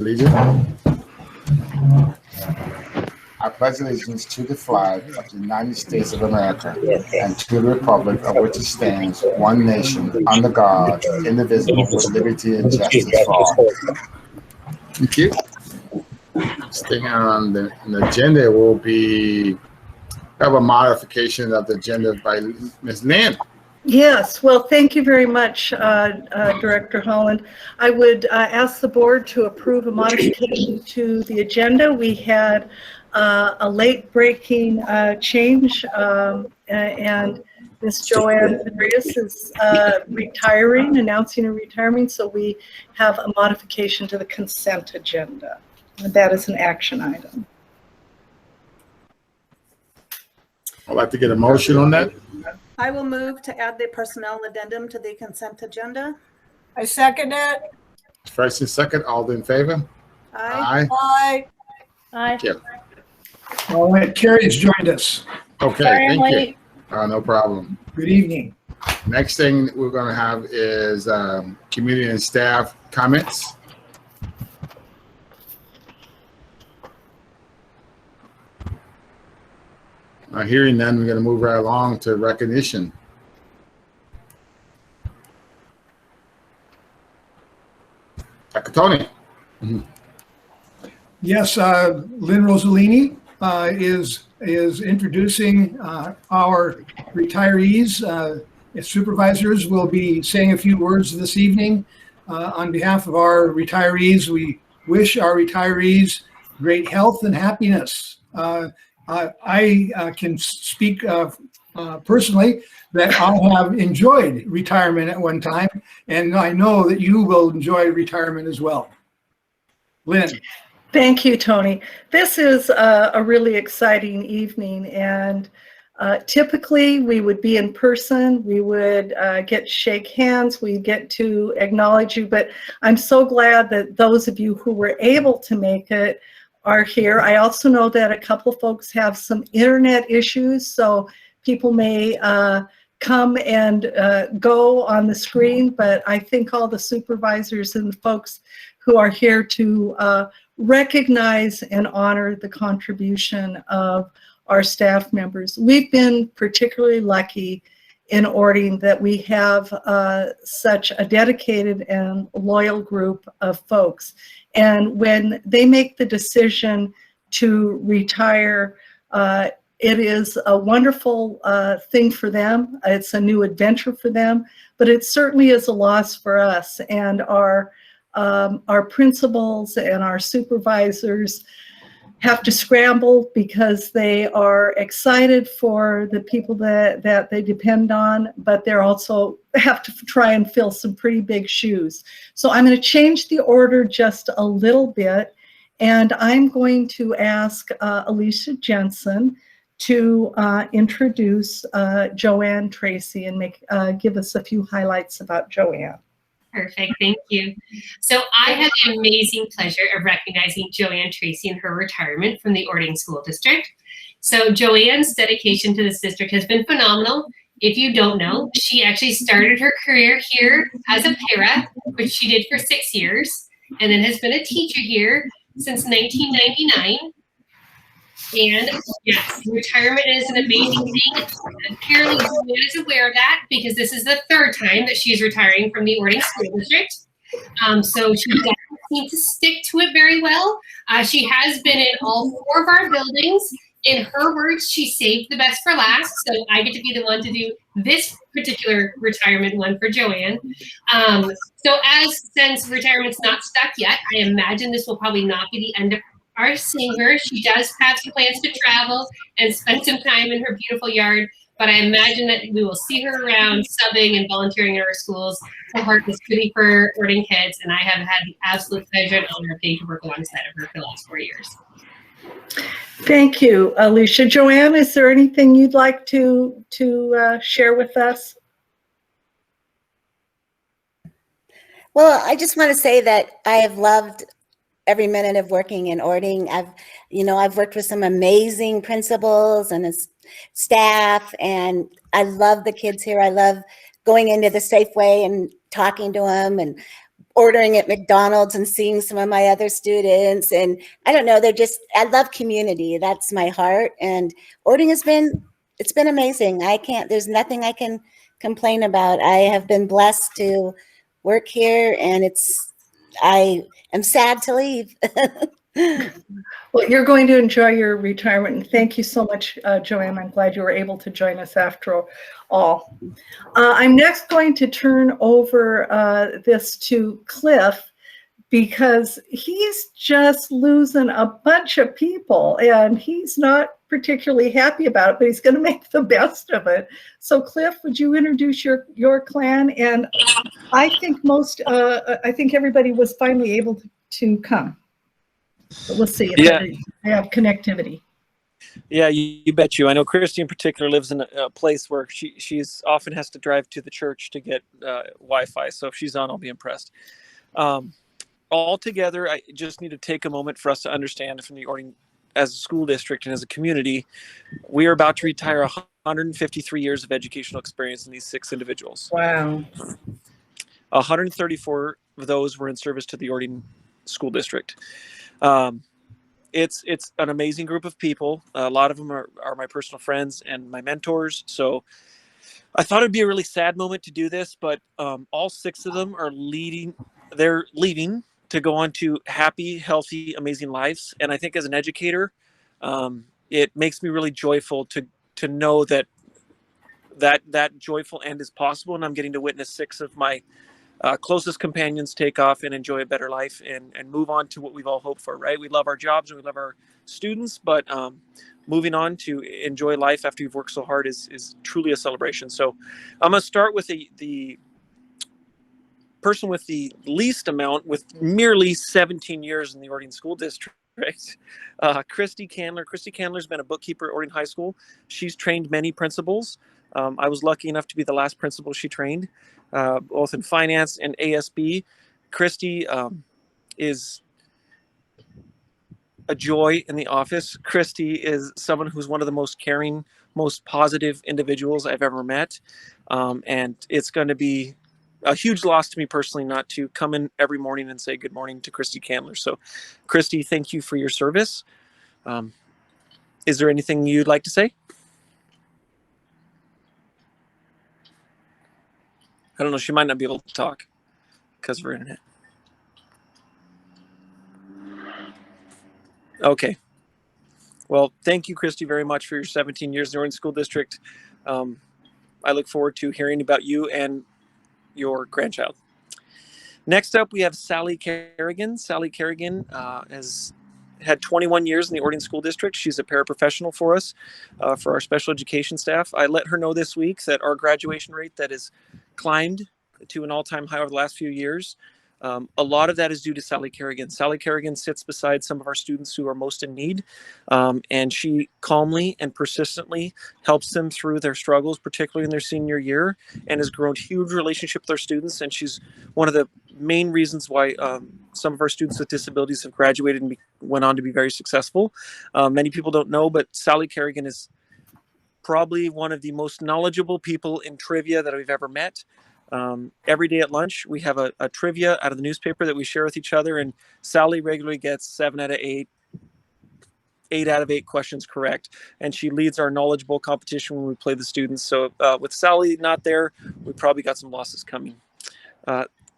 Allegiance. I pledge allegiance to the flag of the United States of America and to the republic of which it stands, one nation, under God, indivisible, with liberty and justice for all. Thank you. Staying on the agenda will be have a modification of the agenda by Ms. Lynn. Yes, well, thank you very much, Director Holland. I would ask the board to approve a modification to the agenda. We had a late-breaking change, and Ms. Joanne Andreas is retiring, announcing her retirement, so we have a modification to the consent agenda. And that is an action item. I'd like to get a motion on that. I will move to add the personnel addendum to the consent agenda. I second it. First and second, all in favor? Aye. Aye. Thank you. All right, Kerrigan's joined us. Okay, thank you. No problem. Good evening. Next thing we're going to have is community and staff comments. Hearing none, we're going to move right along to recognition. Dr. Tony. Yes, Lynn Rossellini is introducing our retirees. Supervisors will be saying a few words this evening. On behalf of our retirees, we wish our retirees great health and happiness. I can speak personally that I have enjoyed retirement at one time, and I know that you will enjoy retirement as well. Lynn. Thank you, Tony. This is a really exciting evening, and typically we would be in person, we would get to shake hands, we get to acknowledge you, but I'm so glad that those of you who were able to make it are here. I also know that a couple of folks have some internet issues, so people may come and go on the screen, but I think all the supervisors and the folks who are here to recognize and honor the contribution of our staff members. We've been particularly lucky in Orting that we have such a dedicated and loyal group of folks. And when they make the decision to retire, it is a wonderful thing for them. It's a new adventure for them, but it certainly is a loss for us. And our principals and our supervisors have to scramble because they are excited for the people that they depend on, but they're also have to try and fill some pretty big shoes. So I'm going to change the order just a little bit, and I'm going to ask Alicia Jensen to introduce Joanne Tracy and give us a few highlights about Joanne. Perfect, thank you. So I have the amazing pleasure of recognizing Joanne Tracy in her retirement from the Orting School District. So Joanne's dedication to this district has been phenomenal. If you don't know, she actually started her career here as a para, which she did for 6 years, and then has been a teacher here since 1999. And yes, retirement is an amazing thing. Apparently, Joanne is aware of that because this is the 3rd time that she's retiring from the Orting School District. So she doesn't seem to stick to it very well. She has been in all 4 of our buildings. In her words, she saved the best for last. So I get to be the one to do this particular retirement one for Joanne. Since retirement's not stuck yet, I imagine this will probably not be the end of our seeing her. She does have some plans to travel and spend some time in her beautiful yard, but I imagine that we will see her around subbing and volunteering in our schools. Her heart is pretty for Orting kids, and I have had the absolute pleasure and honor of getting to work alongside of her for the last 4 years. Thank you, Alicia. Joanne, is there anything you'd like to share with us? Well, I just want to say that I have loved every minute of working in Orting. I've worked with some amazing principals and staff, and I love the kids here. I love going into the Safeway and talking to them and ordering at McDonald's and seeing some of my other students. And I don't know, I love community. That's my heart. And ordering it's been amazing. There's nothing I can complain about. I have been blessed to work here, and I am sad to leave. Well, you're going to enjoy your retirement, and thank you so much, Joanne. I'm glad you were able to join us after all. I'm next going to turn over this to Cliff, because he's just losing a bunch of people, and he's not particularly happy about it, but he's going to make the best of it. So Cliff, would you introduce your clan? And I think everybody was finally able to come. But we'll see if they have connectivity. Yeah, you bet you. I know Christy in particular lives in a place where she's often has to drive to the church to get Wi-Fi. So if she's on, I'll be impressed. All together, I just need to take a moment for us to understand from the Ording as a school district and as a community, we are about to retire 153 years of educational experience in these 6 individuals. Wow. 134 of those were in service to the Ording School District. It's an amazing group of people. A lot of them are my personal friends and my mentors. So I thought it'd be a really sad moment to do this, but all 6 of them are leaving to go on to happy, healthy, amazing lives. And I think as an educator, it makes me really joyful to know that joyful end is possible. And I'm getting to witness 6 of my closest companions take off and enjoy a better life and move on to what we've all hoped for, right? We love our jobs and we love our students, but moving on to enjoy life after you've worked so hard is truly a celebration. So I'm going to start with the person with the least amount, with merely 17 years in the Ording School District, Christy Candler. Christy Candler's been a bookkeeper at Ording High School. She's trained many principals. I was lucky enough to be the last principal she trained, both in finance and ASB. Christy is a joy in the office. Christy is someone who's one of the most caring, most positive individuals I've ever met. And it's going to be a huge loss to me personally not to come in every morning and say good morning to Christy Candler. So Christy, thank you for your service. Is there anything you'd like to say? I don't know. She might not be able to talk because of her internet. Okay. Well, thank you, Christy, very much for your 17 years in the Ording School District. I look forward to hearing about you and your grandchild. Next up, we have Sally Kerrigan. Sally Kerrigan has had 21 years in the Ording School District. She's a paraprofessional for us, for our special education staff. I let her know this week that our graduation rate that has climbed to an all-time high over the last few years. A lot of that is due to Sally Kerrigan. Sally Kerrigan sits beside some of our students who are most in need, and she calmly and persistently helps them through their struggles, particularly in their senior year, and has grown a huge relationship with our students. And she's one of the main reasons why some of our students with disabilities have graduated and went on to be very successful. Many people don't know, but Sally Kerrigan is probably one of the most knowledgeable people in trivia that I've ever met. Every day at lunch, we have a trivia out of the newspaper that we share with each other, and Sally regularly gets 7 out of 8, 8 out of 8 questions correct, and she leads our Knowledge Bowl competition when we play the students. So with Sally not there, we probably got some losses coming.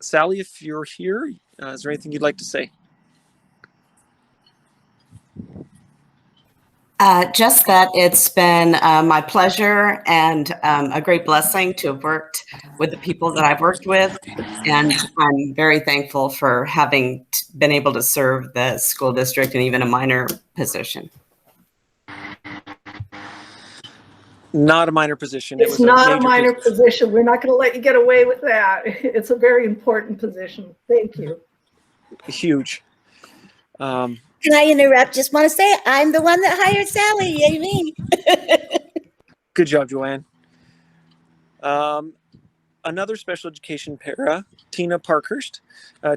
Sally, if you're here, is there anything you'd like to say? Just that it's been my pleasure and a great blessing to have worked with the people that I've worked with. And I'm very thankful for having been able to serve the school district in even a minor position. Not a minor position. It's not a minor position. We're not going to let you get away with that. It's a very important position. Thank you. Huge. Can I interrupt? Just want to say I'm the one that hired Sally. Yay me. Good job, Joanne. Another special education para, Tina Parkhurst.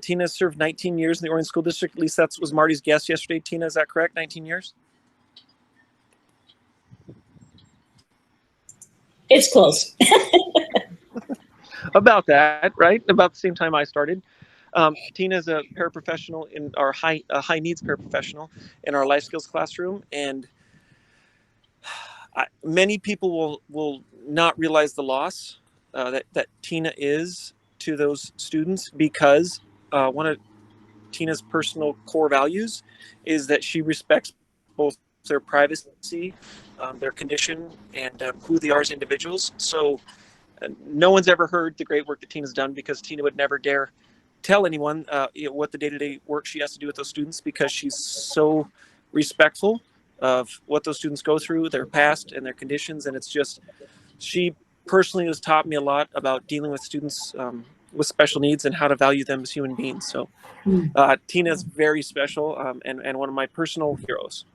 Tina served 19 years in the Ording School District. At least that was Marty's guess yesterday. Tina, is that correct? 19 years? It's close. About that, right? About the same time I started. Tina is a paraprofessional in our high needs paraprofessional in our life skills classroom, and many people will not realize the loss that Tina is to those students, because one of Tina's personal core values is that she respects both their privacy, their condition, and who they are as individuals. So no one's ever heard the great work that Tina's done, because Tina would never dare tell anyone what the day-to-day work she has to do with those students, because she's so respectful of what those students go through, their past and their conditions. And it's just, she personally has taught me a lot about dealing with students with special needs and how to value them as human beings. So Tina is very special, and one of my personal heroes.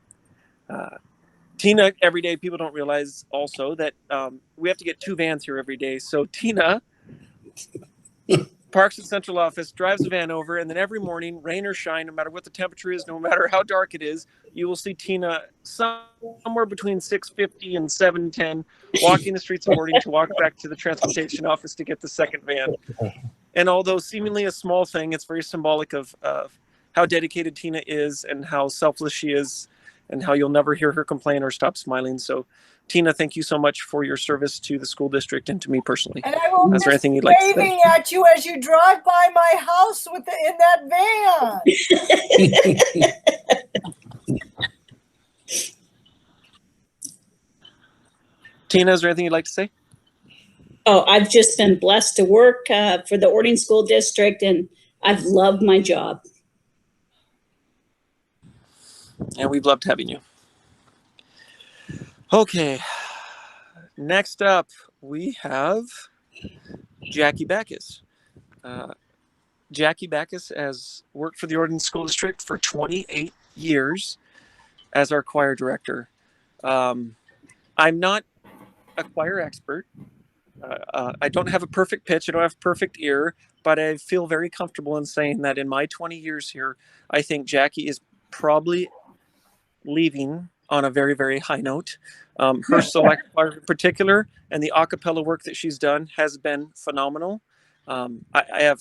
Tina, every day, people don't realize also that we have to get 2 vans here every day. So Tina parks at central office, drives a van over, and then every morning, rain or shine, no matter what the temperature is, no matter how dark it is, you will see Tina somewhere between 6:50 and 7:10 walking the streets of Orting to walk back to the transportation office to get the second van. And although seemingly a small thing, it's very symbolic of how dedicated Tina is and how selfless she is, and how you'll never hear her complain or stop smiling. So Tina, thank you so much for your service to the school district and to me personally. And I will Is there miss anything you'd like to say? waving at you as you drive by my house in that van. Tina, is there anything you'd like to say? Oh, I've just been blessed to work for the Orting School District, and I've loved my job. And we've loved having you. Okay, next up we have Jackie Backus. Jackie Backus has worked for the Orting School District for 28 years as our choir director. I'm not a choir expert. I don't have a perfect pitch. I don't have a perfect ear, but I feel very comfortable in saying that in my 20 years here, I think Jackie is probably leaving on a very, very high note. Her select choir in particular, and the a cappella work that she's done has been phenomenal. I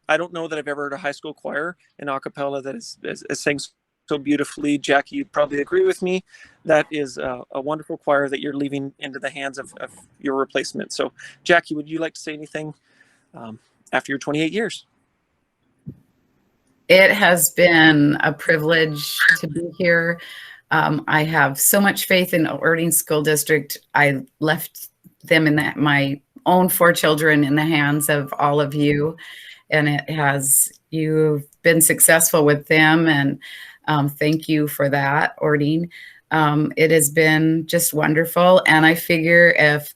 don't know that I've ever heard a high school choir in a cappella that is sang so beautifully. Jackie, you'd probably agree with me. That is a wonderful choir that you're leaving into the hands of your replacement. So Jackie, would you like to say anything after your 28 years? It has been a privilege to be here. I have so much faith in Orting School District. I left them in my own 4 children in the hands of all of you, and you've been successful with them, and thank you for that, Orting. It has been just wonderful, and I figure if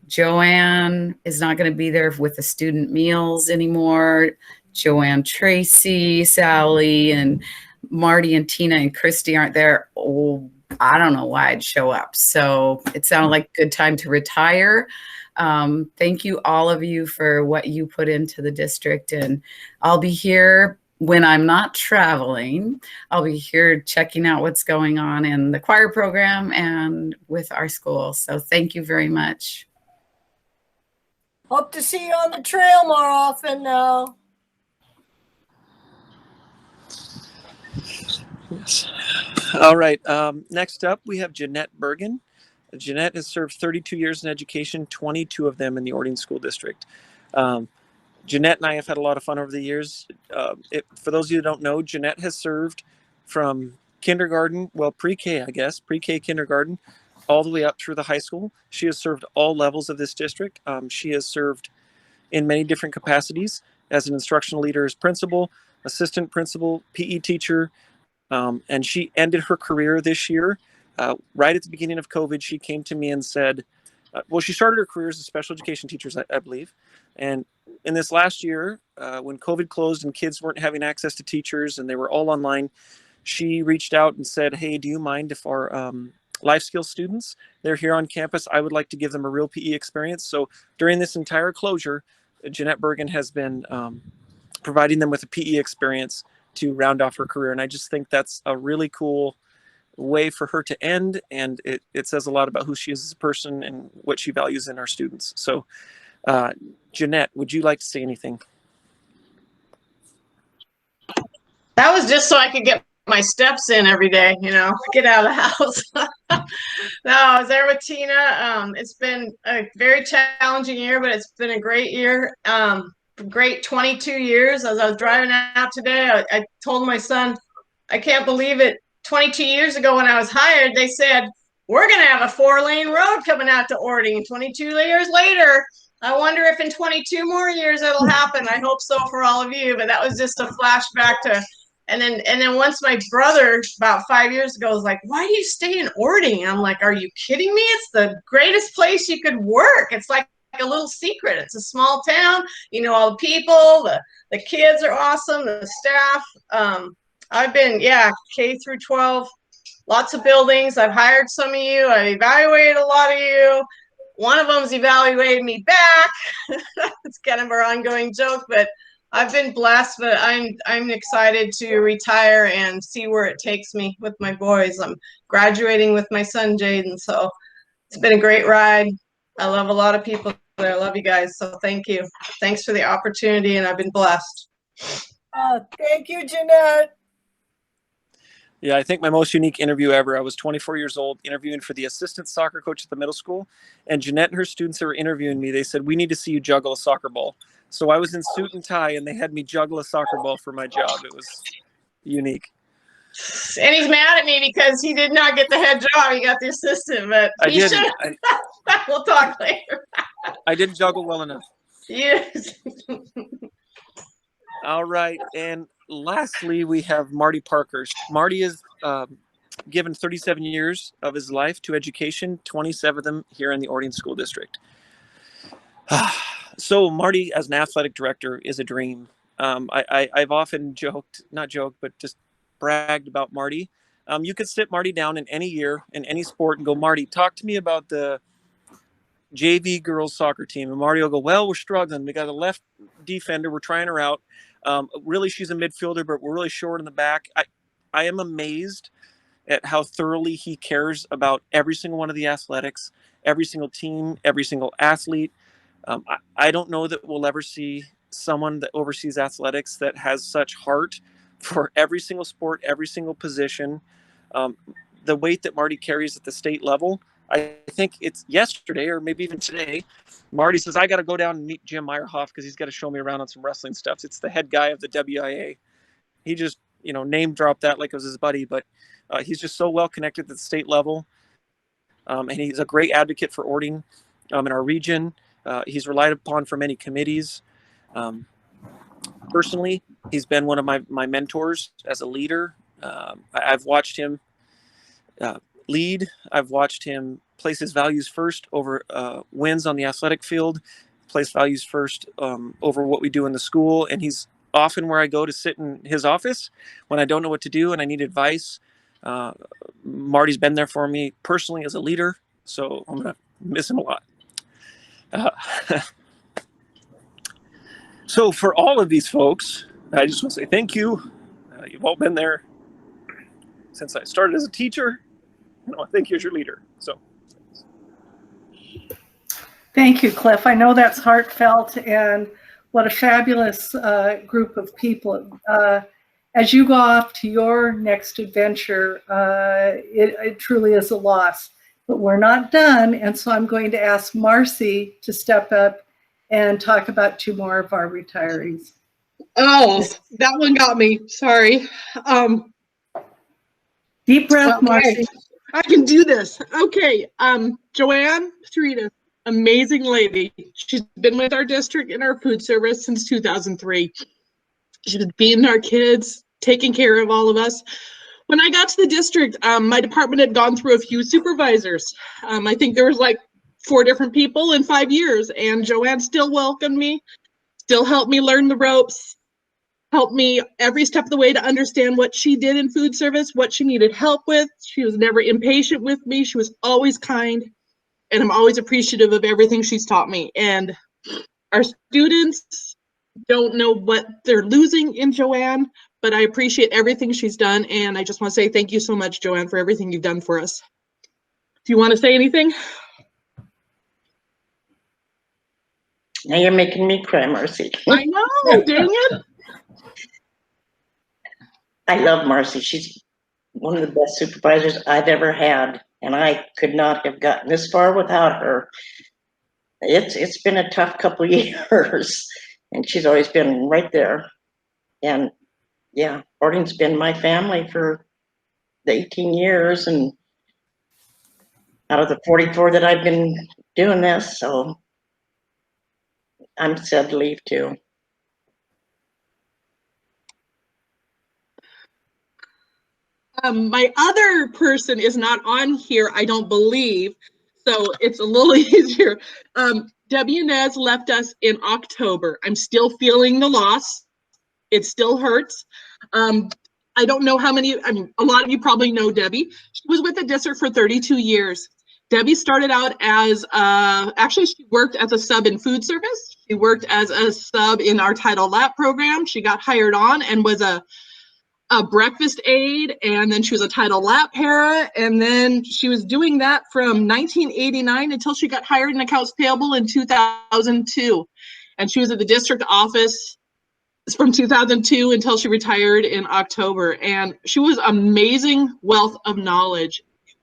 Joanne is not going to be there with the student meals anymore, Joanne, Tracy, Sally, and Marty and Tina and Christy aren't there, oh, I don't know why I'd show up. So it sounded like a good time to retire. Thank you, all of you, for what you put into the district. And I'll be here when I'm not traveling. I'll be here checking out what's going on in the choir program and with our school. So thank you very much. Hope to see you on the trail more often now. Yes. All right. Next up, we have Jeanette Bergen. Jeanette has served 32 years in education, 22 of them in the Orting School District. Jeanette and I have had a lot of fun over the years. For those of you who don't know, Jeanette has served from kindergarten, well, pre-K, I guess, pre-K kindergarten, all the way up through the high school. She has served all levels of this district. She has served in many different capacities as an instructional leader, as principal, assistant principal, PE teacher, and she ended her career this year. Right at the beginning of COVID, she came to me and said, well, she started her career as a special education teacher, I believe. And in this last year, when COVID closed and kids weren't having access to teachers and they were all online, she reached out and said, hey, do you mind if our life skills students, they're here on campus, I would like to give them a real PE experience. So during this entire closure, Jeanette Bergen has been providing them with a PE experience to round off her career. And I just think that's a really cool way for her to end. And it says a lot about who she is as a person and what she values in our students. So Jeanette, would you like to say anything? That was just so I could get my steps in every day, you know, get out of the house. No, I was there with Tina. It's been a very challenging year, but it's been a great year. Great 22 years. As I was driving out today, I told my son, I can't believe it. 22 years ago when I was hired, they said, we're going to have a 4-lane road coming out to Ording. 22 years later, I wonder if in 22 more years it'll happen. I hope so for all of you, but that was just a flashback to, and then once my brother about 5 years ago was like, why do you stay in Ording? I'm like, are you kidding me? It's the greatest place you could work. It's like a little secret. It's a small town. You know, all the people, the kids are awesome, the staff. I've been, K through 12, lots of buildings. I've hired some of you. I've evaluated a lot of you. One of them's evaluated me back. It's kind of our ongoing joke, but I've been blessed, but I'm excited to retire and see where it takes me with my boys. I'm graduating with my son, Jaden, so it's been a great ride. I love a lot of people there. I love you guys, so thank you. Thanks for the opportunity, and I've been blessed. Thank you, Jeanette. Yeah, I think my most unique interview ever. I was 24 years old, interviewing for the assistant soccer coach at the middle school. And Jeanette and her students that were interviewing me, they said, we need to see you juggle a soccer ball. So I was in suit and tie, and they had me juggle a soccer ball for my job. It was unique. And he's mad at me because he did not get the head job. He got the assistant, but he should. We'll talk later. I didn't juggle well enough. Yes. All right. And lastly, we have Marty Parkhurst. Marty is given 37 years of his life to education, 27 of them here in the Ording School District. So Marty, as an athletic director, is a dream. I've often not joked, but just bragged about Marty. You could sit Marty down in any year, in any sport, and go, Marty, talk to me about the JV girls soccer team. And Marty will go, well, we're struggling. We got a left defender. We're trying her out. Really, she's a midfielder, but we're really short in the back. I am amazed at how thoroughly he cares about every single one of the athletics, every single team, every single athlete. I don't know that we'll ever see someone that oversees athletics that has such heart for every single sport, every single position. The weight that Marty carries at the state level, I think it's yesterday or maybe even today, Marty says, I got to go down and meet Jim Meyerhoff because he's got to show me around on some wrestling stuff. It's the head guy of the WIA. He just, name dropped that like it was his buddy, but he's just so well connected at the state level. And he's a great advocate for Ording in our region. He's relied upon for many committees. Personally, he's been one of my mentors as a leader. I've watched him lead. I've watched him place his values first over wins on the athletic field, place values first over what we do in the school. And he's often where I go to sit in his office when I don't know what to do and I need advice. Marty's been there for me personally as a leader, so I'm going to miss him a lot. So for all of these folks, I just want to say thank you. You've all been there since I started as a teacher. I think you're your leader. So, thank you, Cliff. I know that's heartfelt, and what a fabulous group of people. As you go off to your next adventure, it truly is a loss. But we're not done, and so I'm going to ask Marcy to step up and talk about 2 more of our retirees. Oh, that one got me. Sorry. Deep breath, Marcy. I can do this. Okay. Joanne Sarita, amazing lady. She's been with our district in our food service since 2003. She's been feeding our kids, taking care of all of us. When I got to the district, my department had gone through a few supervisors. I think there was like 4 different people in 5 years, and Joanne still welcomed me, still helped me learn the ropes, helped me every step of the way to understand what she did in food service, what she needed help with. She was never impatient with me. She was always kind, and I'm always appreciative of everything she's taught me. And our students don't know what they're losing in Joanne, but I appreciate everything she's done, and I just want to say thank you so much, Joanne, for everything you've done for us. Do you want to say anything? Now you're making me cry, Marcy. I know, dang it. I love Marcy. She's one of the best supervisors I've ever had, and I could not have gotten this far without her. It's been a tough couple of years, and she's always been right there. And yeah, Orting's been my family for the 18 years, and out of the 44 that I've been doing this, so I'm sad to leave too. My other person is not on here, I don't believe, so it's a little easier. Debbie Inez left us in October. I'm still feeling the loss. It still hurts. I don't know how many, I mean, a lot of you probably know Debbie. She was with the district for 32 years. Debbie started out as, actually she worked as a sub in food service. She worked as a sub in our Untitled Lap program. She got hired on and was a breakfast aide, and then she was a Untitled Lap para, and then she was doing that from 1989 until she got hired in accounts payable in 2002. And she was at the district office from 2002 until she retired in October. And she was amazing wealth of knowledge.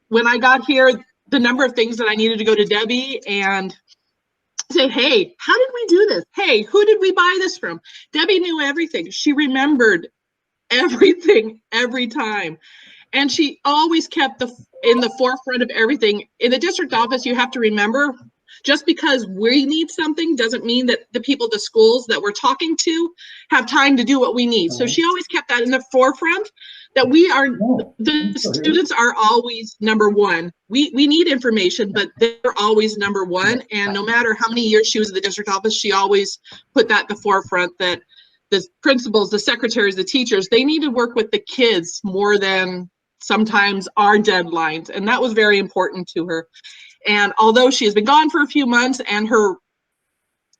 When I got here, the number of things that I needed to go to Debbie and say, hey, how did we do this? Hey, who did we buy this from? Debbie knew everything. She remembered everything every time. And she always kept in the forefront of everything. In the district office, you have to remember, just because we need something doesn't mean that the people at the schools that we're talking to have time to do what we need. So she always kept that in the forefront, that the students are always number one. We need information, but they're always number one. And no matter how many years she was at the district office, she always put that at the forefront, that the principals, the secretaries, the teachers, they need to work with the kids more than sometimes our deadlines. And that was very important to her. And although she has been gone for a few months and her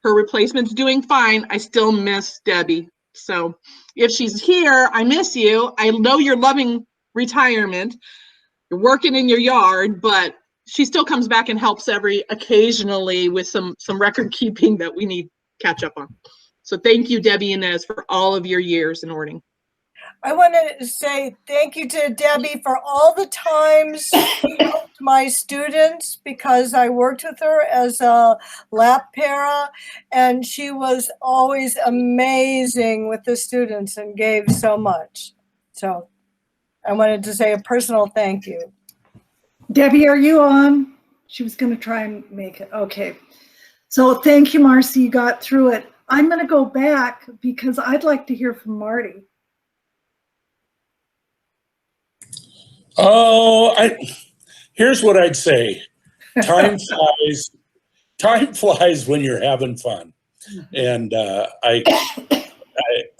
replacement's doing fine, I still miss Debbie. So if she's here, I miss you. I know you're loving retirement. You're working in your yard, but she still comes back and helps occasionally with some record keeping that we need catch up on. So thank you, Debbie Inez, for all of your years in Orting. I wanted to say thank you to Debbie for all the times she helped my students, because I worked with her as a lap para, and she was always amazing with the students and gave so much. So I wanted to say a personal thank you. Debbie, are you on? She was going to try and make it. Okay. So thank you, Marcy. You got through it. I'm going to go back because I'd like to hear from Marty. Oh, here's what I'd say. Time flies. Time flies when you're having fun. And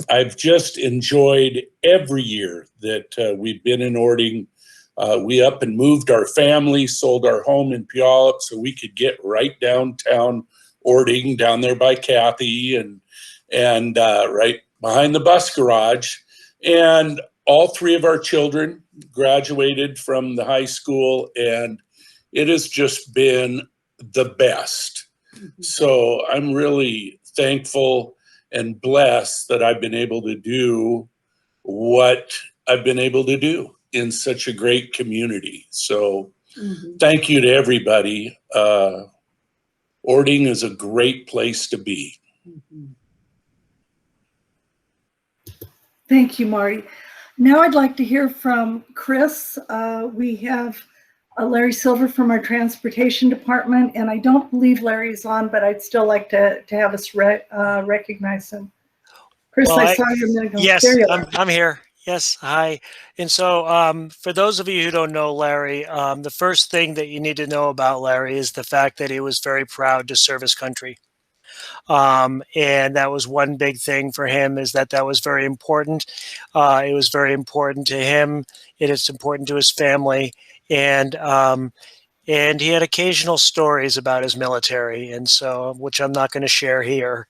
I've just enjoyed every year that we've been in Orting. We up and moved our family, sold our home in Puyallup so we could get right downtown Orting, down there by Kathy, and right behind the bus garage. And all three of our children graduated from the high school, and it has just been the best. So I'm really thankful and blessed that I've been able to do what I've been able to do in such a great community. So thank you to everybody. Orting is a great place to be. Thank you, Marty. Now I'd like to hear from Chris. We have Larry Silver from our transportation department, and I don't believe Larry's on, but I'd still like to have us recognize him. Chris, Well, I saw you a minute ago. Yes, There you are. I'm here. Yes, hi. And so for those of you who don't know Larry, the first thing that you need to know about Larry is the fact that he was very proud to serve his country. And that was one big thing for him, is that was very important. It was very important to him. It is important to his family. And he had occasional stories about his military, and so, which I'm not going to share here.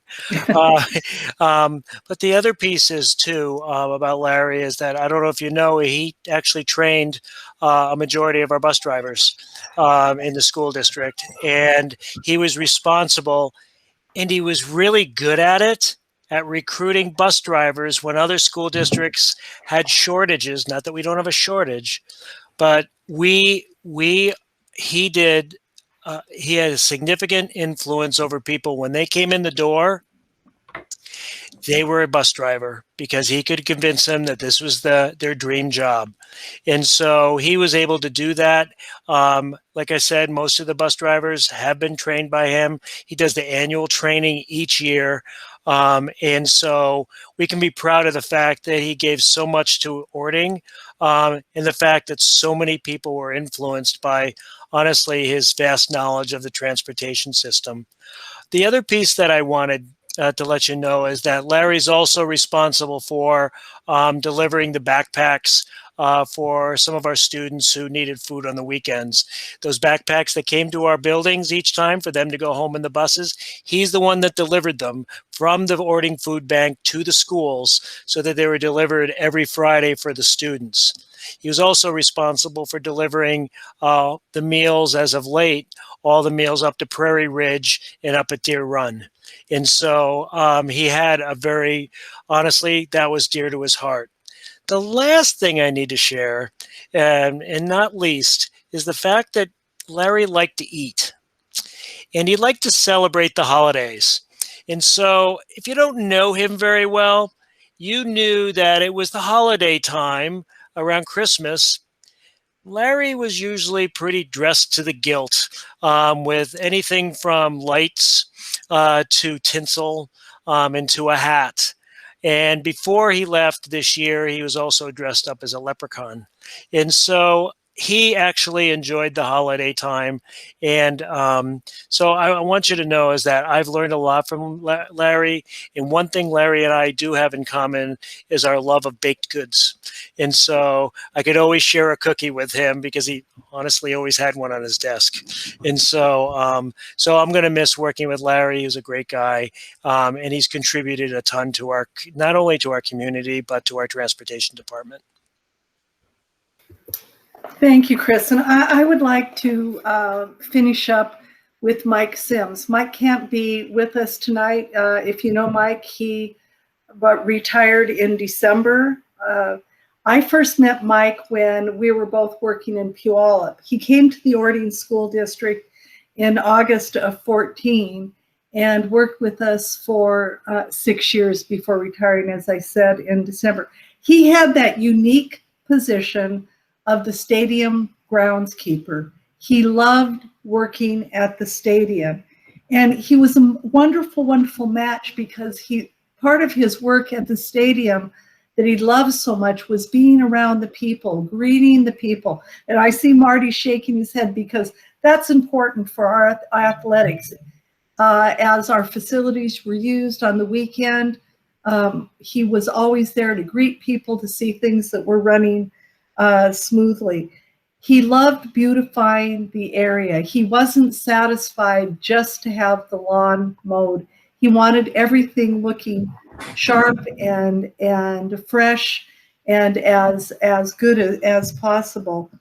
But the other piece is too about Larry is that, I don't know if you know, he actually trained a majority of our bus drivers in the school district, and he was responsible, and he was really good at it at recruiting bus drivers when other school districts had shortages. Not that we don't have a shortage, but he had a significant influence over people. When they came in the door, they were a bus driver because he could convince them that this was their dream job. And so he was able to do that. Like I said, most of the bus drivers have been trained by him. He does the annual training each year. And so we can be proud of the fact that he gave so much to Orting, and the fact that so many people were influenced by, honestly, his vast knowledge of the transportation system. The other piece that I wanted to let you know is that Larry's also responsible for delivering the backpacks for some of our students who needed food on the weekends. Those backpacks that came to our buildings each time for them to go home in the buses, he's the one that delivered them from the Orting Food Bank to the schools so that they were delivered every Friday for the students. He was also responsible for delivering the meals as of late, all the meals up to Prairie Ridge and up at Deer Run. And so he had a very, honestly, that was dear to his heart. The last thing I need to share, and not least, is the fact that Larry liked to eat. And he liked to celebrate the holidays. And so if you don't know him very well, you knew that it was the holiday time around Christmas. Larry was usually pretty dressed to the gilt with anything from lights to tinsel and to a hat. And before he left this year, he was also dressed up as a leprechaun. And so he actually enjoyed the holiday time. And so I want you to know is that I've learned a lot from Larry. And one thing Larry and I do have in common is our love of baked goods. And so I could always share a cookie with him because he honestly always had one on his desk. And so so I'm going to miss working with Larry. He was a great guy. And he's contributed a ton to our, not only to our community, but to our transportation department. Thank you, Chris. And I would like to finish up with Mike Sims. Mike can't be with us tonight. If you know Mike, he retired in December. I first met Mike when we were both working in Puyallup. He came to the Orting School District in August of 14 and worked with us for 6 years before retiring, as I said, in December. He had that unique position of the stadium groundskeeper. He loved working at the stadium. And he was a wonderful, wonderful match because part of his work at the stadium that he loved so much was being around the people, greeting the people. And I see Marty shaking his head because that's important for our athletics. As our facilities were used on the weekend, he was always there to greet people, to see things that were running smoothly. He loved beautifying the area. He wasn't satisfied just to have the lawn mowed. He wanted everything looking sharp and fresh and as good as possible.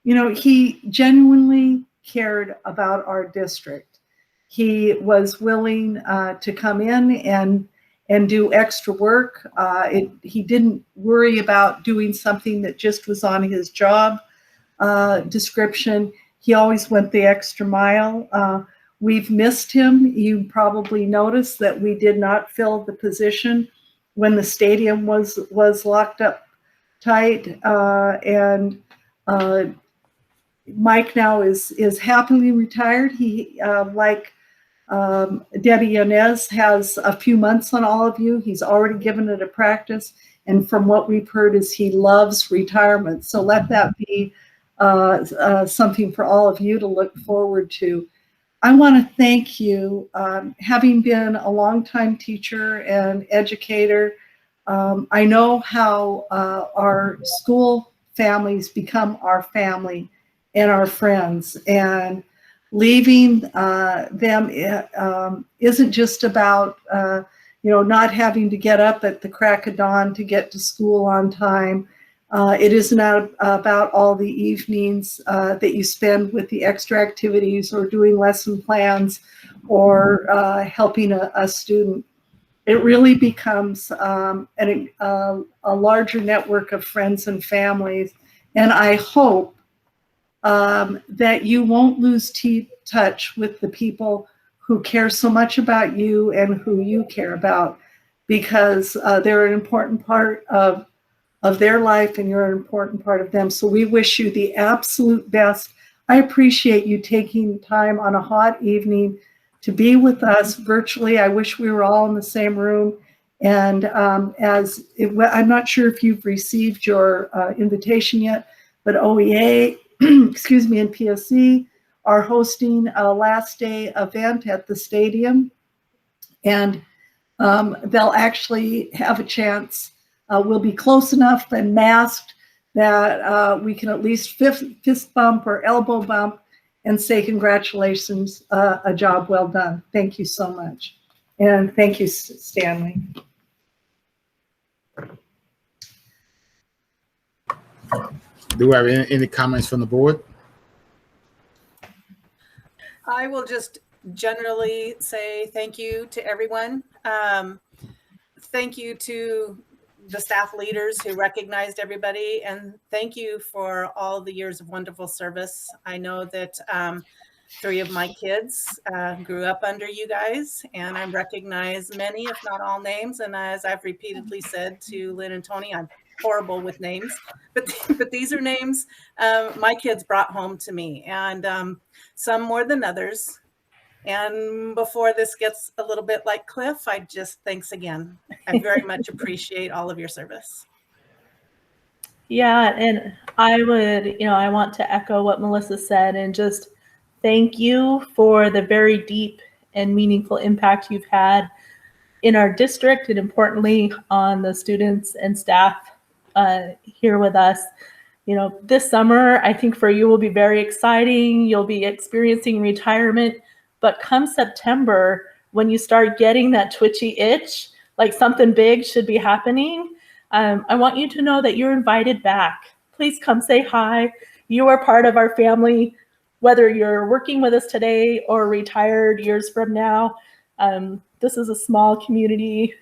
You know, he genuinely cared about our district. He was willing to come in and do extra work. He didn't worry about doing something that just was on his job description. He always went the extra mile. We've missed him. You probably noticed that we did not fill the position when the stadium was locked up tight. Mike now is happily retired. He, like Debbie Yanez, has a few months on all of you. He's already given it a practice. And from what we've heard is he loves retirement. So let that be something for all of you to look forward to. I want to thank you. Having been a longtime teacher and educator, I know how our school families become our family and our friends. And leaving them isn't just about not having to get up at the crack of dawn to get to school on time. It isn't about all the evenings that you spend with the extra activities or doing lesson plans or helping a student. it really becomes a larger network of friends and families. And I hope that you won't lose touch with the people who care so much about you and who you care about, because they're an important part of their life and you're an important part of them. So we wish you the absolute best. I appreciate you taking time on a hot evening to be with us virtually. I wish we were all in the same room. And I'm not sure if you've received your invitation yet, but OEA, excuse me, and PSC are hosting a last day event at the stadium. And they'll actually have a chance. We'll be close enough and masked that we can at least fist bump or elbow bump and say congratulations, a job well done. Thank you so much. And thank you, Stanley. Do we have any comments from the board? I will just generally say thank you to everyone. Thank you to the staff leaders who recognized everybody, and thank you for all the years of wonderful service. I know that 3 of my kids grew up under you guys, and I recognize many, if not all, names. And as I've repeatedly said to Lynn and Tony, I'm horrible with names, but these are names my kids brought home to me, and some more than others. And before this gets a little bit like Cliff, I just thanks again. I very much appreciate all of your service. Yeah, and I would, I want to echo what Melissa said and just thank you for the very deep and meaningful impact you've had in our district, and importantly on the students and staff here with us. This summer, I think for you will be very exciting. You'll be experiencing retirement. But come September, when you start getting that twitchy itch, like something big should be happening, I want you to know that you're invited back. Please come say hi. You are part of our family, whether you're working with us today or retired years from now. This is a small community,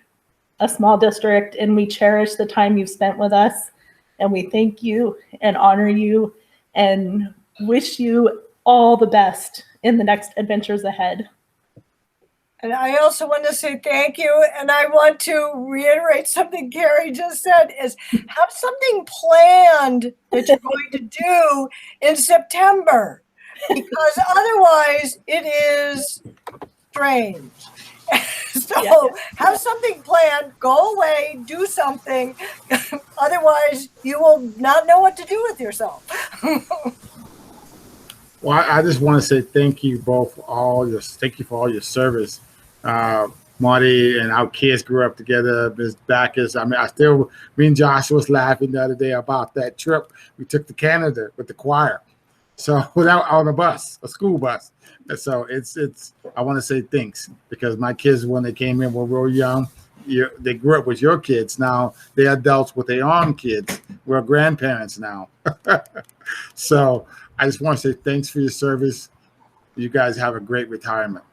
a small district, and we cherish the time you've spent with us. And we thank you and honor you and wish you all the best in the next adventures ahead. And I also want to say thank you. And I want to reiterate something Carrie just said, is have something planned that you're going to do in September, because otherwise it is strange. So have something planned, go away, do something. Otherwise you will not know what to do with yourself. Well, I just want to say thank you both thank you for all your service. Marty and our kids grew up together, Ms. Backus. Me and Josh was laughing the other day about that trip we took to Canada with the choir. So without on a school bus. And so I want to say thanks, because my kids, when they came in, were real young. They grew up with your kids. Now they're adults with their own kids. We're grandparents now. So I just want to say thanks for your service. You guys have a great retirement.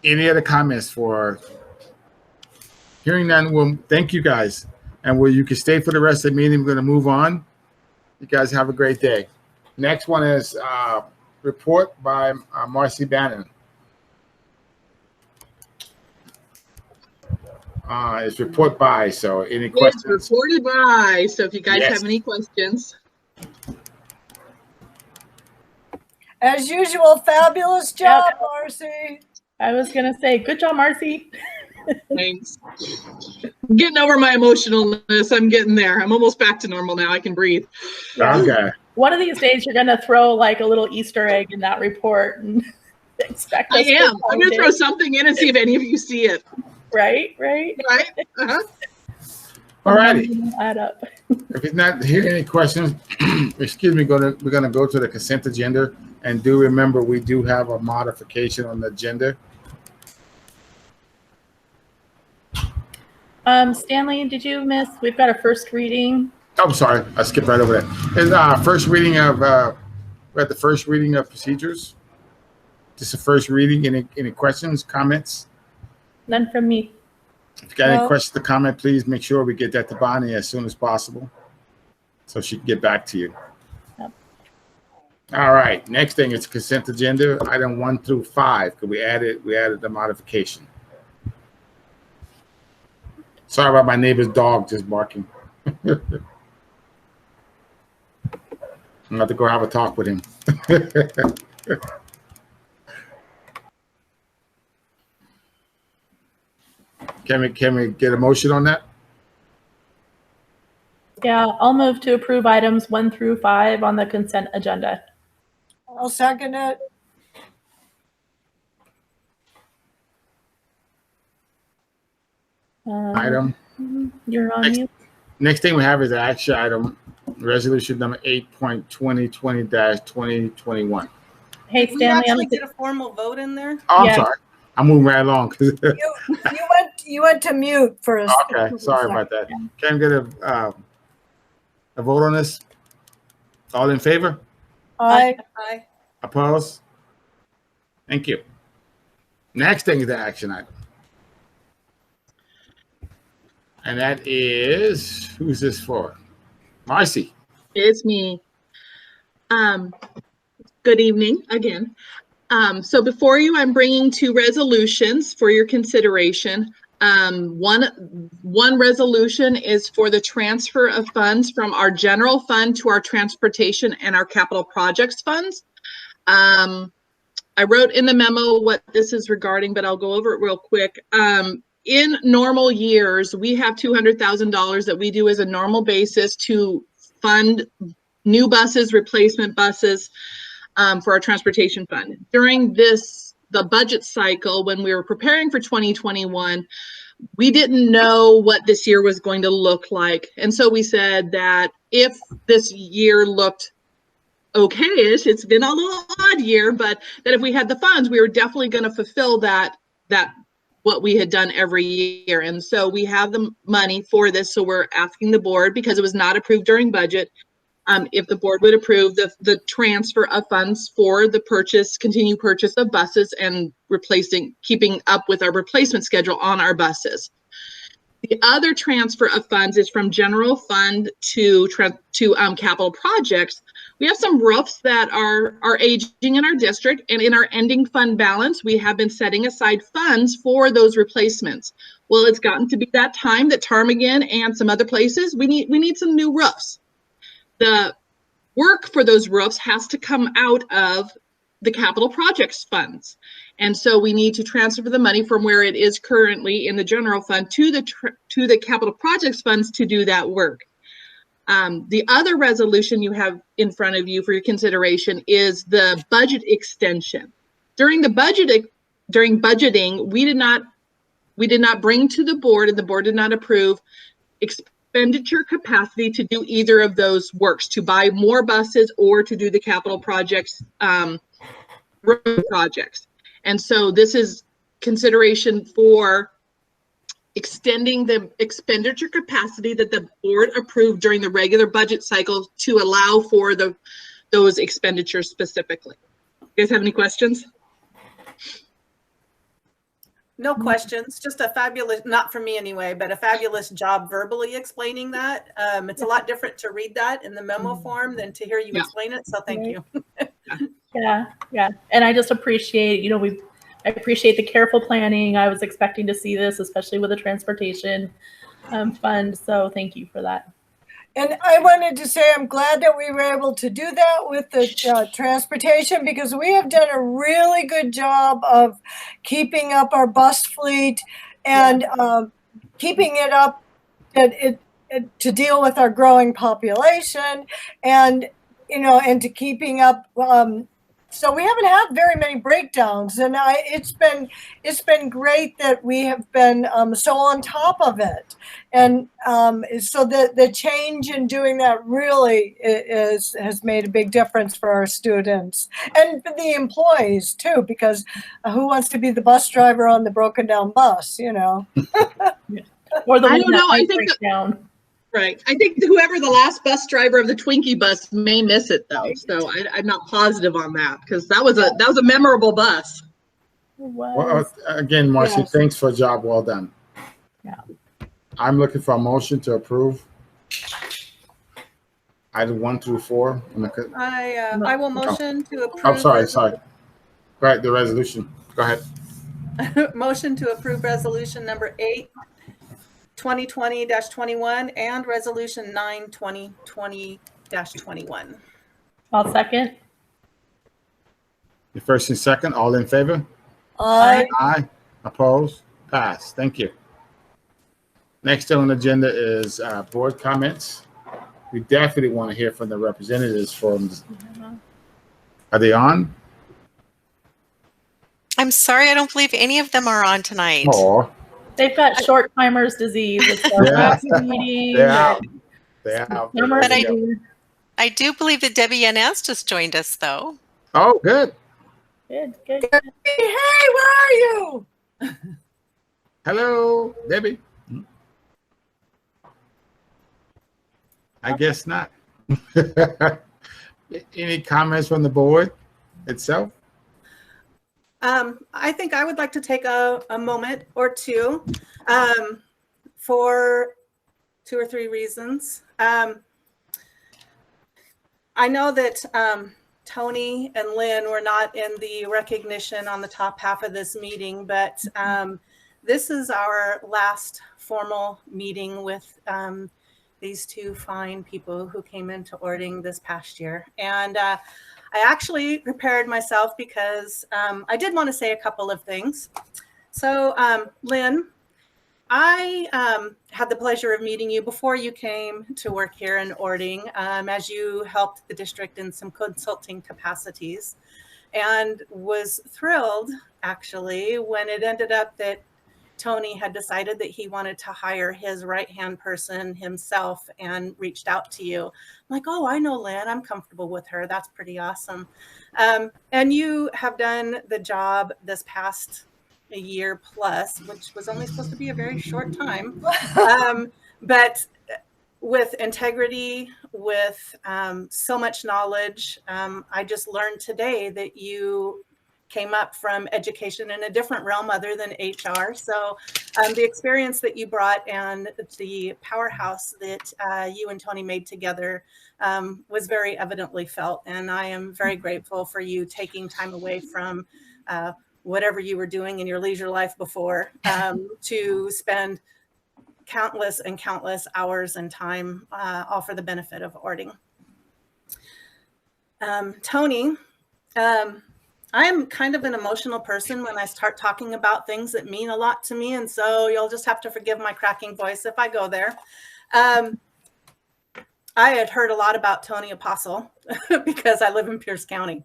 Any other comments for hearing none? Well, thank you guys. And you can stay for the rest of the meeting. We're going to move on. You guys have a great day. Next one is report by Marcy Bannon. It's report by, so any questions? It's reported by, so if you guys have any questions. As usual, fabulous job, Marcy. I was going to say, good job, Marcy. Thanks. I'm getting over my emotionalness. I'm getting there. I'm almost back to normal now. I can breathe. Okay. One of these days, you're going to throw like a little Easter egg in that report and expect us I am. I'm going to throw it. something in and see if any of you see it. Right. Uh-huh. All righty. Add up. If you're not hearing any questions, excuse me, we're going to go to the consent agenda. And do remember, we do have a modification on the agenda. Stanley, did you miss? We've got a first reading. Oh, I'm sorry, I skipped right over that. It's first reading of we're at the first reading of procedures. This is the first reading. Any questions, comments? None from me. If you got any No. questions to comment, please make sure we get that to Bonnie as soon as possible so she can get back to you. Yep. All right. Next thing is consent agenda, item 1 through 5. We added the modification. Sorry about my neighbor's dog just barking. I'm gonna have to go have a talk with him. Can we get a motion on that? Yeah, I'll move to approve items 1 through 5 on the consent agenda. I'll second it. Item. You're on mute. Next thing we have is the action item, resolution number 8.2020-2021. Hey, Did we Stanley, actually get a formal vote in there? Oh, I'm Yeah. sorry. I'm moving right along. You went to mute first. Okay, sorry about that. Can I get a vote on this? All in favor? Aye. Aye. Opposed? Thank you. Next thing is the action item. And that is, who's this for? Marcy. It's me. Good evening again. So before you, I'm bringing 2 resolutions for your consideration. One resolution is for the transfer of funds from our general fund to our transportation and our capital projects funds. I wrote in the memo what this is regarding, but I'll go over it real quick. In normal years, we have $200,000 that we do as a normal basis to fund new buses, replacement buses for our transportation fund. During the budget cycle, when we were preparing for 2021, we didn't know what this year was going to look like. And so we said that if this year looked okay-ish, it's been a little odd year, but that if we had the funds, we were definitely going to fulfill that what we had done every year. And so we have the money for this. So we're asking the board, because it was not approved during budget, if the board would approve the transfer of funds for the continued purchase of buses and keeping up with our replacement schedule on our buses. The other transfer of funds is from general fund to capital projects. We have some roofs that are aging in our district, and in our ending fund balance, we have been setting aside funds for those replacements. Well, it's gotten to be that time that Ptarmigan and some other places, we need some new roofs. The work for those roofs has to come out of the capital projects funds. And so we need to transfer the money from where it is currently in the general fund to the capital projects funds to do that work. The other resolution you have in front of you for your consideration is the budget extension. During budgeting, we did not bring to the board, and the board did not approve expenditure capacity to do either of those works, to buy more buses or to do the capital projects, road projects. And so this is consideration for extending the expenditure capacity that the board approved during the regular budget cycle to allow for those expenditures specifically. You guys have any questions? No questions, just a fabulous, not for me anyway, but a fabulous job verbally explaining that. It's a lot different to read that in the memo form than to hear you explain it. So thank you. Yeah. And I just appreciate, I appreciate the careful planning. I was expecting to see this, especially with the transportation fund. So thank you for that. And I wanted to say I'm glad that we were able to do that with the transportation, because we have done a really good job of keeping up our bus fleet and keeping it up to deal with our growing population, and and to keeping up. So we haven't had very many breakdowns, and it's been great that we have been so on top of it, and so the change in doing that really has made a big difference for our students and for the employees too, because who wants to be the bus driver on the broken down bus, Or the one that might break down. Right. I think whoever the last bus driver of the Twinkie bus may miss it though. So I'm not positive on that because that was a memorable bus. Well, again, Marcy, Yes. thanks for a job well done. Yeah. I'm looking for a motion to approve item 1 through 4. I will motion to approve. Oh, sorry. Go ahead, the resolution. Go ahead. Motion to approve resolution number 8, 2020-21 and resolution 9, 2020-21. I'll second. The first and second, all in favor? Aye. Aye. Opposed? Pass. Thank you. Next on the agenda is board comments. We definitely want to hear from the representatives from. Are they on? I'm sorry, I don't believe any of them are on tonight. Oh, They've got short timers disease. It's their last meeting. they're out. They're out. But I do believe that Debbie Yanez just joined us, though. Oh, good. Good. Hey, where are you? Hello, Debbie. I guess not. Any comments from the board itself? I think I would like to take a moment or two for 2 or 3 reasons. I know that Tony and Lynn were not in the recognition on the top half of this meeting, but this is our last formal meeting with these 2 fine people who came into Ording this past year. And I actually prepared myself because I did want to say a couple of things. So Lynn, I had the pleasure of meeting you before you came to work here in Ording as you helped the district in some consulting capacities, and was thrilled actually when it ended up that Tony had decided that he wanted to hire his right-hand person himself and reached out to you. I'm like, oh, I know Lynn. I'm comfortable with her. That's pretty awesome. And you have done the job this past a year plus, which was only supposed to be a very short time. But with integrity, with so much knowledge, I just learned today that you came up from education in a different realm other than HR. So the experience that you brought and the powerhouse that you and Tony made together was very evidently felt. And I am very grateful for you taking time away from whatever you were doing in your leisure life before to spend countless and countless hours and time all for the benefit of Ording. Tony, I am kind of an emotional person when I start talking about things that mean a lot to me. And so you'll just have to forgive my cracking voice if I go there. I had heard a lot about Tony Apostle because I live in Pierce County.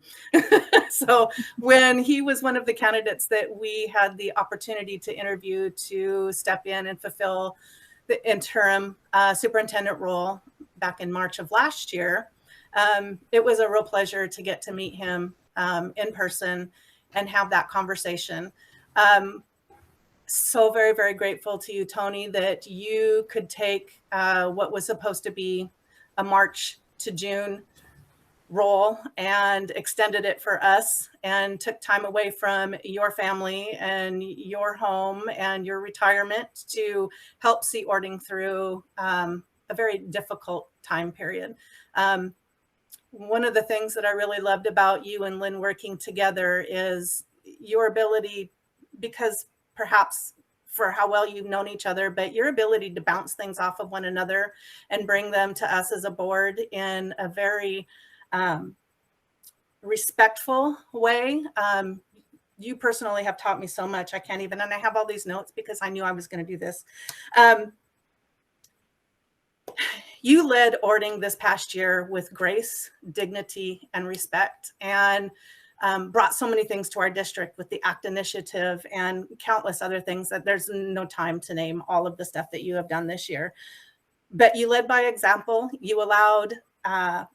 So when he was one of the candidates that we had the opportunity to interview to step in and fulfill the interim superintendent role back in March of last year, it was a real pleasure to get to meet him in person and have that conversation. So very, very grateful to you, Tony, that you could take what was supposed to be a March to June role and extended it for us and took time away from your family and your home and your retirement to help see Ording through a very difficult time period. One of the things that I really loved about you and Lynn working together is your ability, because perhaps for how well you've known each other, but your ability to bounce things off of one another and bring them to us as a board in a very respectful way. You personally have taught me so much. I can't even, and I have all these notes because I knew I was going to do this. You led Ording this past year with grace, dignity, and respect, and brought so many things to our district with the ACT initiative and countless other things that there's no time to name all of the stuff that you have done this year. But you led by example. You allowed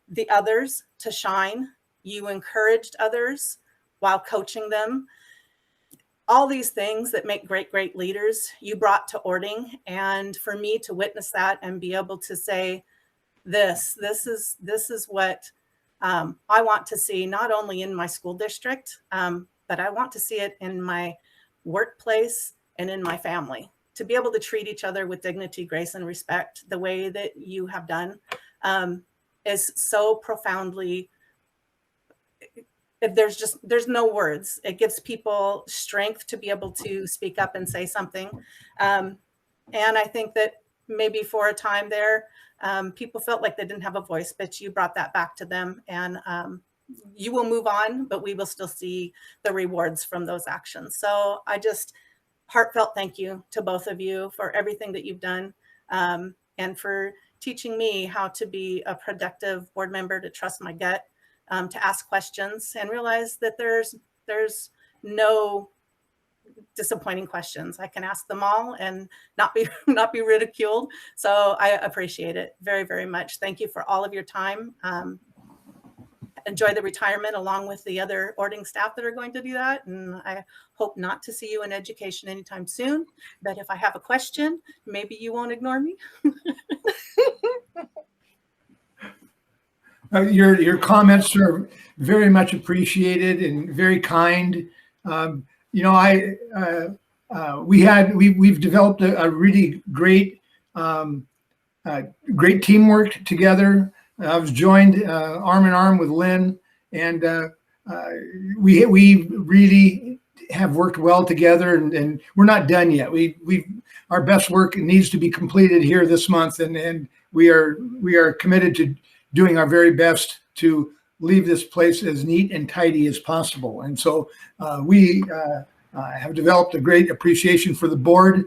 the others to shine. You encouraged others while coaching them. all these things that make great, great leaders you brought to Ording. And for me to witness that and be able to say, this is what I want to see, not only in my school district, but I want to see it in my workplace and in my family. To be able to treat each other with dignity, grace, and respect the way that you have done is so profoundly, there's no words. It gives people strength to be able to speak up and say something. And I think that maybe for a time there, people felt like they didn't have a voice, but you brought that back to them. And you will move on, but we will still see the rewards from those actions. So I just heartfelt thank you to both of you for everything that you've done, and for teaching me how to be a productive board member, to trust my gut, to ask questions and realize that there's no disappointing questions. I can ask them all and not be ridiculed. So I appreciate it very, very much. Thank you for all of your time. Enjoy the retirement along with the other Ording staff that are going to do that. And I hope not to see you in education anytime soon. But if I have a question, maybe you won't ignore me. Your comments are very much appreciated and very kind. We've developed a really great teamwork together. I was joined arm in arm with Lynn, and we really have worked well together. And we're not done yet. Our best work needs to be completed here this month, and we are committed to doing our very best to leave this place as neat and tidy as possible. And so we have developed a great appreciation for the board.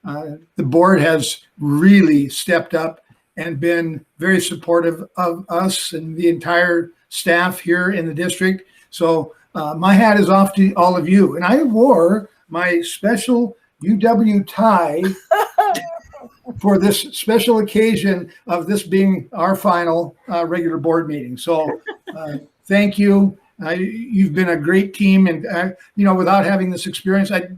The board has really stepped up and been very supportive of us and the entire staff here in the district. So my hat is off to all of you. And I wore my special UW tie for this special occasion of this being our final regular board meeting. So thank you. You've been a great team. And, without having this experience, I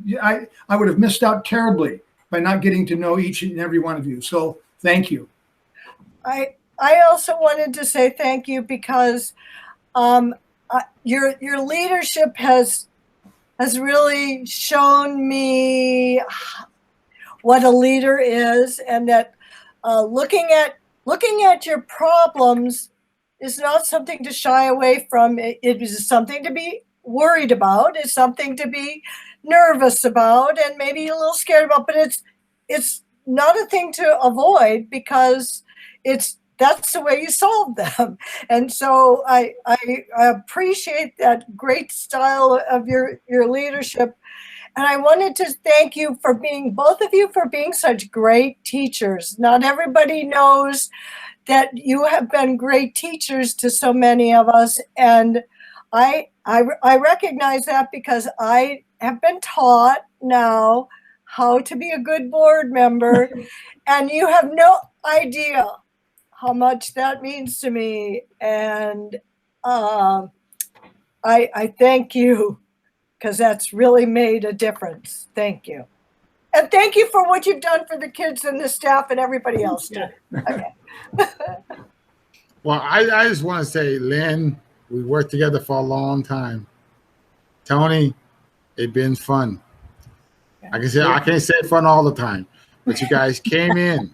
would have missed out terribly by not getting to know each and every one of you. So thank you. I also wanted to say thank you because your leadership has really shown me what a leader is, and that looking at your problems is not something to shy away from. It is something to be worried about. It's something to be nervous about and maybe a little scared about. But it's not a thing to avoid, because that's the way you solve them. And so I appreciate that great style of your leadership. And I wanted to thank you for both of you for being such great teachers. Not everybody knows that you have been great teachers to so many of us. And I recognize that because I have been taught now how to be a good board member. And you have no idea how much that means to me. And I thank you, because that's really made a difference. Thank you. And thank you for what you've done for the kids and the staff and everybody else too. Okay. Well, I just want to say, Lynn, we worked together for a long time. Tony, it's been fun. Like I said, I can't say fun all the time, but you guys came in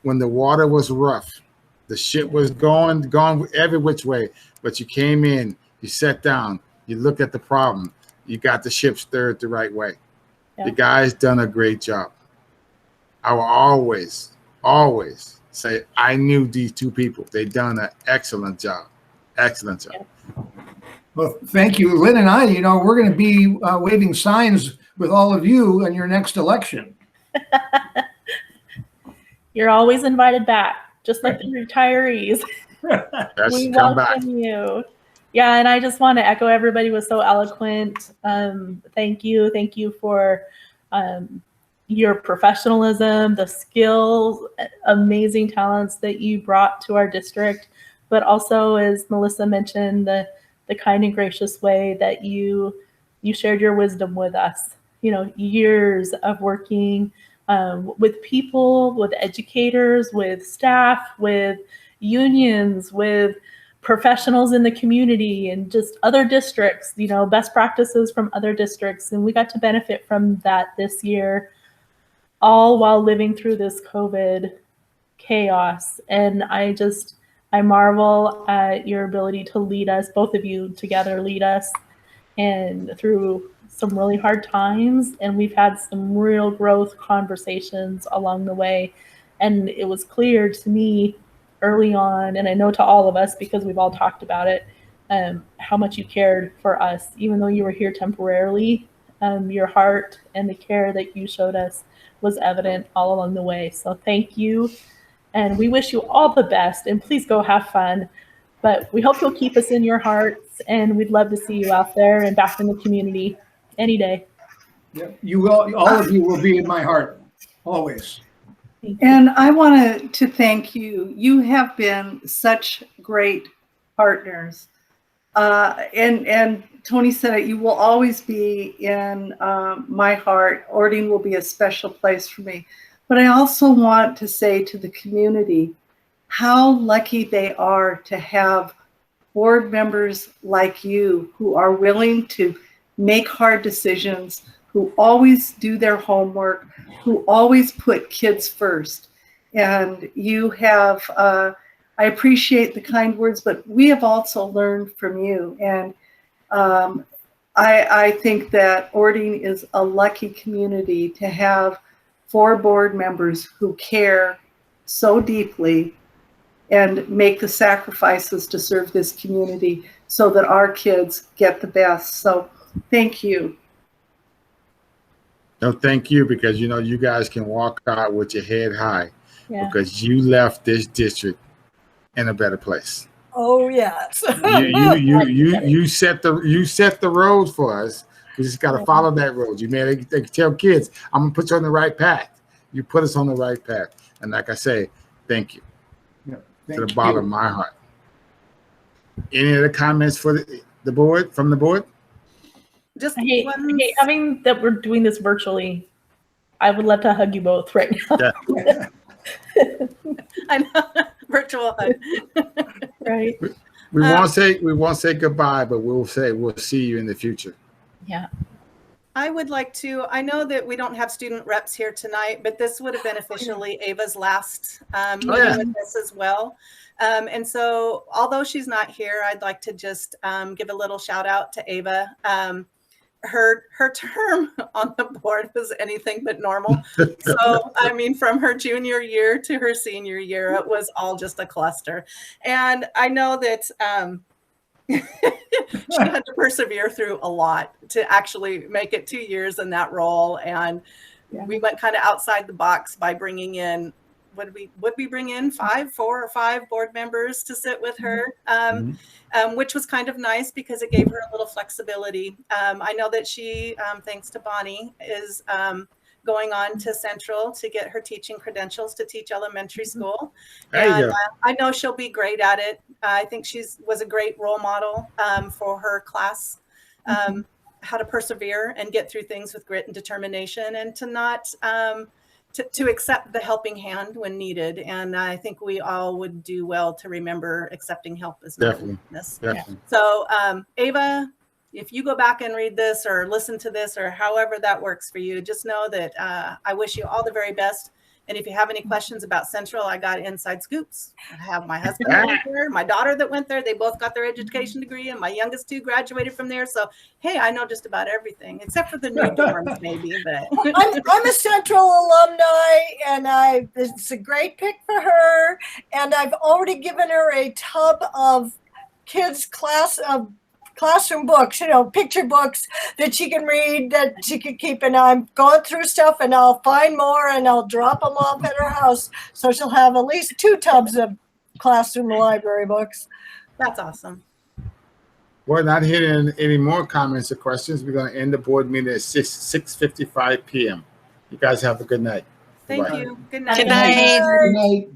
when the water was rough. The shit was gone every which way, but you came in, you sat down, you looked at the problem, you got the ship stirred the right way. Yeah. The guys done a great job. I will always say I knew these two people. They done an excellent job. Excellent job. Yeah. Well, thank you. Lynn and I, we're going to be waving signs with all of you in your next election. You're always invited back, just like the retirees. We welcome you. Yeah, and I just want to echo, everybody was so eloquent. Thank you for your professionalism, the skills, amazing talents that you brought to our district, but also, as Melissa mentioned, the kind and gracious way that you You shared your wisdom with us, years of working with people, with educators, with staff, with unions, with professionals in the community and just other districts, best practices from other districts. And we got to benefit from that this year, all while living through this COVID chaos. And I marvel at your ability to lead us, both of you together lead us, and through some really hard times. And we've had some real growth conversations along the way. And it was clear to me early on, and I know to all of us because we've all talked about it, how much you cared for us. Even though you were here temporarily, your heart and the care that you showed us was evident all along the way. So thank you. And we wish you all the best, and please go have fun. But we hope you'll keep us in your hearts, and we'd love to see you out there and back in the community any day. Yeah, you will. All of you will be in my heart, always. And I want to thank you. You have been such great partners. And Tony said it, you will always be in my heart. Ording will be a special place for me. But I also want to say to the community how lucky they are to have board members like you who are willing to make hard decisions, who always do their homework, who always put kids first. And you have, I appreciate the kind words, but we have also learned from you. And I think that Ording is a lucky community to have 4 board members who care so deeply and make the sacrifices to serve this community so that our kids get the best. So thank you. No, thank you, because you guys can walk out with your head high because you left this district in a better place. Oh yes. you set the road for us. We just got to follow that road. You made they tell kids, I'm gonna put you on the right path. You put us on the right path. And like I say, thank you. To the bottom of my heart. Any other comments for the board, from the board? Just having that we're doing this virtually, I would love to hug you both right now. Yeah. I know, virtual hug. Right. We won't say goodbye, but we'll see you in the future. Yeah. I would like to, I know that we don't have student reps here tonight, but this would have been officially Ava's last meeting with us as well. And so although she's not here, I'd like to just give a little shout out to Ava. Her term on the board was anything but normal. So, I mean, from her junior year to her senior year, it was all just a cluster. And I know that she had to persevere through a lot to actually make it 2 years in that role. And we went kind of outside the box by bringing in, would we bring in 4 or 5 board members to sit with her, which was kind of nice because it gave her a little flexibility. I know that she, thanks to Bonnie, is going on to Central to get her teaching credentials to teach elementary school. And I know she'll be great at it. I think was a great role model for her class, how to persevere and get through things with grit and determination, and to not to accept the helping hand when needed. And I think we all would do well to remember accepting help as not weakness. Definitely. So Ava, if you go back and read this or listen to this or however that works for you, just know that I wish you all the very best. And if you have any questions about Central, I got inside scoops. I have my husband that went there, my daughter that went there. They both got their education degree, and my youngest 2 graduated from there. So, hey, I know just about everything, except for the new dorms, maybe. But I'm a Central alumni, and it's a great pick for her. And I've already given her a tub of kids' classroom books, picture books that she can read, that she can keep. And I'm going through stuff, and I'll find more, and I'll drop them off at her house. So she'll have at least 2 tubs of classroom library books. That's awesome. We're not hearing any more comments or questions. We're going to end the board meeting at 6:55 p.m. You guys have a good night. Thank you. Good night. Good night. Good night.